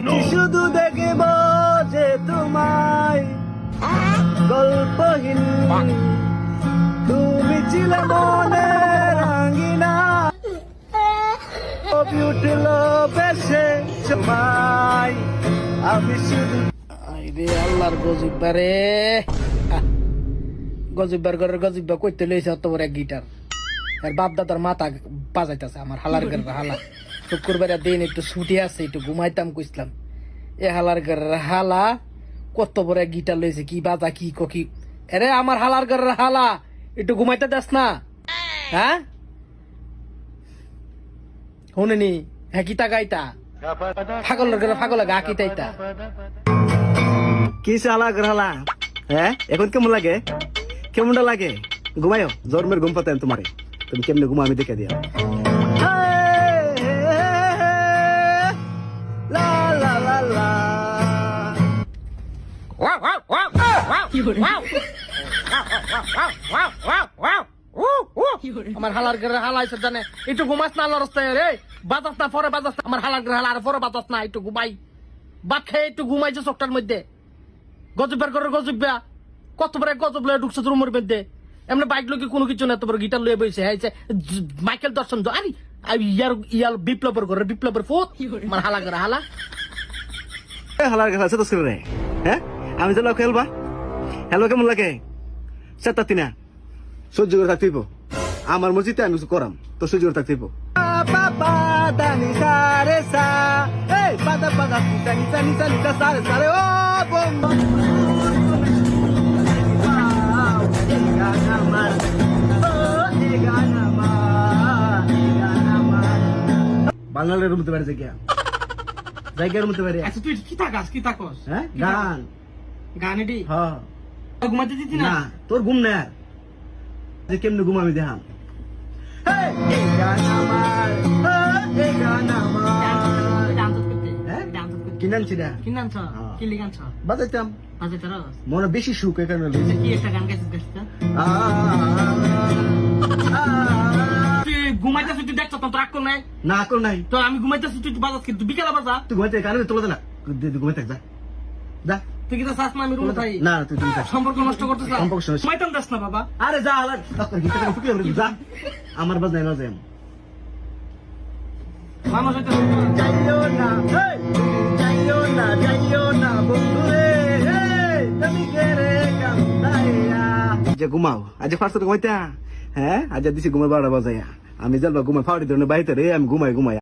চেয়েছি শুধু দেখিব যে তোমায় গল্পহীন তুমি ছিলে মনে রাঙিনা কবি উঠল বেশে সময় আমি শুধু আইরে আল্লাহর গজিব্বারে গজিব্বার ঘরের গজিব্বা কইতে লইছে অত বড় এক গিটার আর বাপ দাদার মাথা বাজাইতেছে আমার হালার ঘরের হালা শুক্রবার দিন একটু ছুটি আছে একটু ঘুমাইতাম কইছিলাম এ হালার ঘরের হালা কত বড় এক গিটার লইছে কি বাজা কি কি আরে আমার হালার ঘরের হালা একটু ঘুমাইতে দাস না হ্যাঁ শুনেনি হ্যাঁ কিতা গাইতা ফাগলের ঘরে ফাগলে গা কিতাইতা কি সালা হালা হ্যাঁ এখন কেমন লাগে কেমনটা লাগে ঘুমায়ো জন্মের ঘুম পাতেন তোমারে তুমি কেমনে ঘুমা আমি দেখে দিয়া আমার হালার ঘরে হালা এসে জানে একটু ঘুমাস না আল্লাহর রাস্তায় রে বাতাস না পরে বাতাস না আমার হালার ঘরে হালা আর পরে বাতাস না একটু ঘুমাই বাদ খেয়ে একটু ঘুমাইছে চোখটার মধ্যে গজবের ঘরে গজব্যা কত বড় গজব লয়ে ঢুকছে রুমের মধ্যে এমনি বাইক লোকে কোনো কিছু না, এত বড় গিটার লয়ে বইছে হ্যাঁ মাইকেল দর্শন আরে ইয়ার বিপ্লবের ঘরে বিপ্লবের ফুট আমার হালা ঘরে হালা হালার ঘরে আছে তো রে হ্যাঁ আমি তো খেলবা হ্যালো কেমন লাগে চারটা না সহ্য করে থাকতেইব আমার মসজিদে আমি কিছু করাম তো সহ্য করে থাকতেইব বাঙালির মধ্যে বেড়ে জায়গার মধ্যে বেড়ে আচ্ছা তুই কি থাকাস কি থাকস হ্যাঁ গান গান এটি হ্যাঁ ঘুমাতে দিতি না তোর ঘুম না যে কেমনে ঘুম আমি দেখাম বাজাইতাম মনে বেশি সুখ এখানে ঘুমাইতেছি তুই দেখছ তোর রাগ নাই না কর নাই তো আমি ঘুমাইতেছি তুই বাজাস কিন্তু বিকেলে বাজা তুই ঘুমাইতে কারণে তোলা না ঘুমাইতে যা যা তুই কি তো চাস না আমি রুমে থাকি না তুই সম্পর্ক নষ্ট করতেছ সম্পর্ক ঘুমাইতাম দাস না বাবা আরে যা আলার যা আমার বাজ নাই না যাই মামা সাথে যাইও না যাইও না যাইও না বন্ধু রে তুমি কেরে কান্দাইয়া যে ঘুমাও আজ ফার্স্ট ঘুমাইতা হ্যাঁ আজ দিছি ঘুমাই 12টা বাজাইয়া আমি যাবো ঘুমাই ফাউডি ধরনের বাড়িতে রে আমি ঘুমাই